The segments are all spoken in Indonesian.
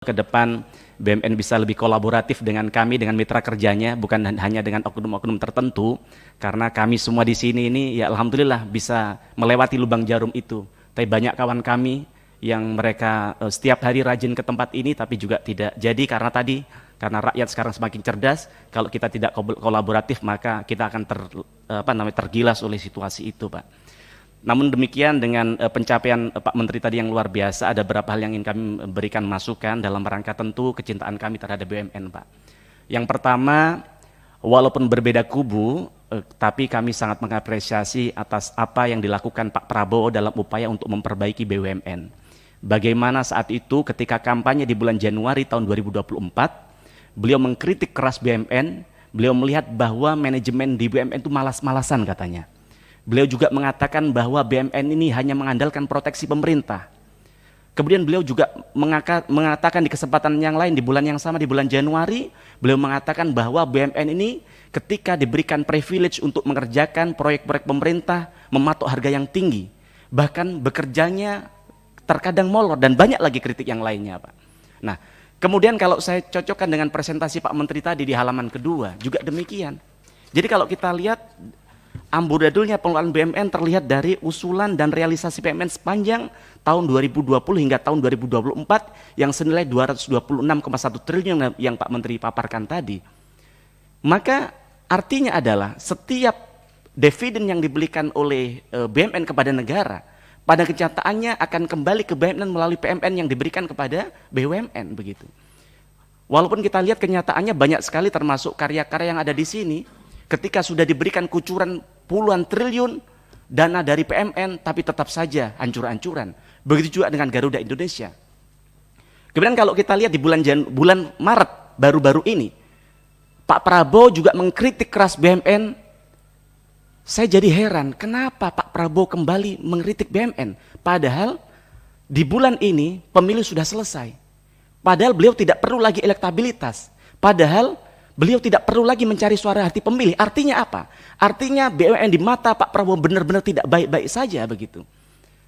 ke depan BUMN bisa lebih kolaboratif dengan kami, dengan mitra kerjanya, bukan hanya dengan oknum-oknum tertentu, karena kami semua di sini ini ya alhamdulillah bisa melewati lubang jarum itu. Tapi banyak kawan kami yang mereka setiap hari rajin ke tempat ini tapi juga tidak jadi karena rakyat sekarang semakin cerdas. Kalau kita tidak kolaboratif maka kita akan tergilas oleh situasi itu, Pak. Namun demikian dengan pencapaian Pak Menteri tadi yang luar biasa, ada beberapa hal yang ingin kami berikan masukan dalam rangka tentu kecintaan kami terhadap BUMN, Pak. Yang pertama, walaupun berbeda kubu, tapi kami sangat mengapresiasi atas apa yang dilakukan Pak Prabowo dalam upaya untuk memperbaiki BUMN. Bagaimana saat itu ketika kampanye di bulan Januari tahun 2024, beliau mengkritik keras BUMN, beliau melihat bahwa manajemen di BUMN itu malas-malasan katanya. Beliau juga mengatakan bahwa BUMN ini hanya mengandalkan proteksi pemerintah. Kemudian beliau juga mengatakan di kesempatan yang lain di bulan yang sama, di bulan Januari, beliau mengatakan bahwa BUMN ini ketika diberikan privilege untuk mengerjakan proyek-proyek pemerintah, mematok harga yang tinggi, bahkan bekerjanya terkadang molor dan banyak lagi kritik yang lainnya, Pak. Nah, kemudian kalau saya cocokkan dengan presentasi Pak Menteri tadi di halaman kedua, juga demikian. Jadi kalau kita lihat amburadulnya pengelolaan BUMN terlihat dari usulan dan realisasi BUMN sepanjang tahun 2020 hingga tahun 2024 yang senilai 226,1 triliun yang Pak Menteri paparkan tadi. Maka artinya adalah setiap dividen yang diberikan oleh BUMN kepada negara, pada kenyataannya akan kembali ke BUMN melalui PMN yang diberikan kepada BUMN begitu. Walaupun kita lihat kenyataannya banyak sekali termasuk karya-karya yang ada di sini, ketika sudah diberikan kucuran puluhan triliun dana dari PMN, tapi tetap saja hancur-hancuran. Begitu juga dengan Garuda Indonesia. Kemudian kalau kita lihat di bulan Maret baru-baru ini, Pak Prabowo juga mengkritik keras BUMN. Saya jadi heran, kenapa Pak Prabowo kembali mengkritik BUMN? Padahal di bulan ini pemilu sudah selesai. Padahal beliau tidak perlu lagi elektabilitas. Padahal beliau tidak perlu lagi mencari suara hati pemilih. Artinya apa? Artinya BUMN di mata Pak Prabowo benar-benar tidak baik-baik saja begitu.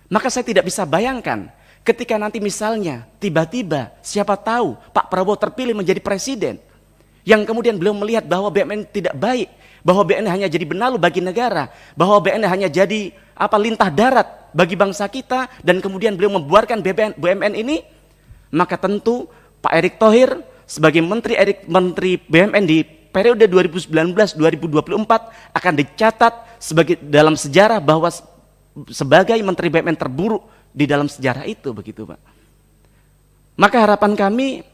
Maka saya tidak bisa bayangkan ketika nanti misalnya tiba-tiba siapa tahu Pak Prabowo terpilih menjadi presiden, yang kemudian beliau melihat bahwa BUMN tidak baik, bahwa BUMN hanya jadi benalu bagi negara, bahwa BUMN hanya jadi lintah darat bagi bangsa kita, dan kemudian beliau membuarkan BUMN ini, maka tentu Pak Erick Thohir sebagai Menteri BUMN di periode 2019-2024 akan dicatat dalam sejarah bahwa sebagai Menteri BUMN terburuk di dalam sejarah itu begitu, Pak. Maka harapan kami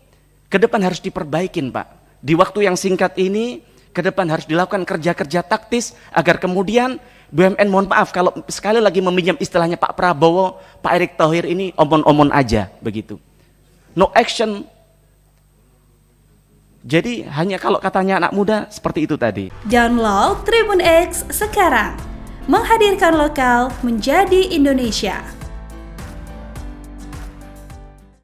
ke depan harus diperbaikin, Pak. Di waktu yang singkat ini ke depan harus dilakukan kerja-kerja taktis agar kemudian BUMN, mohon maaf kalau sekali lagi meminjam istilahnya Pak Prabowo, Pak Erick Thohir ini omon-omon aja begitu. No action. Jadi hanya kalau katanya anak muda seperti itu tadi. Download Tribun X sekarang. Menghadirkan lokal menjadi Indonesia.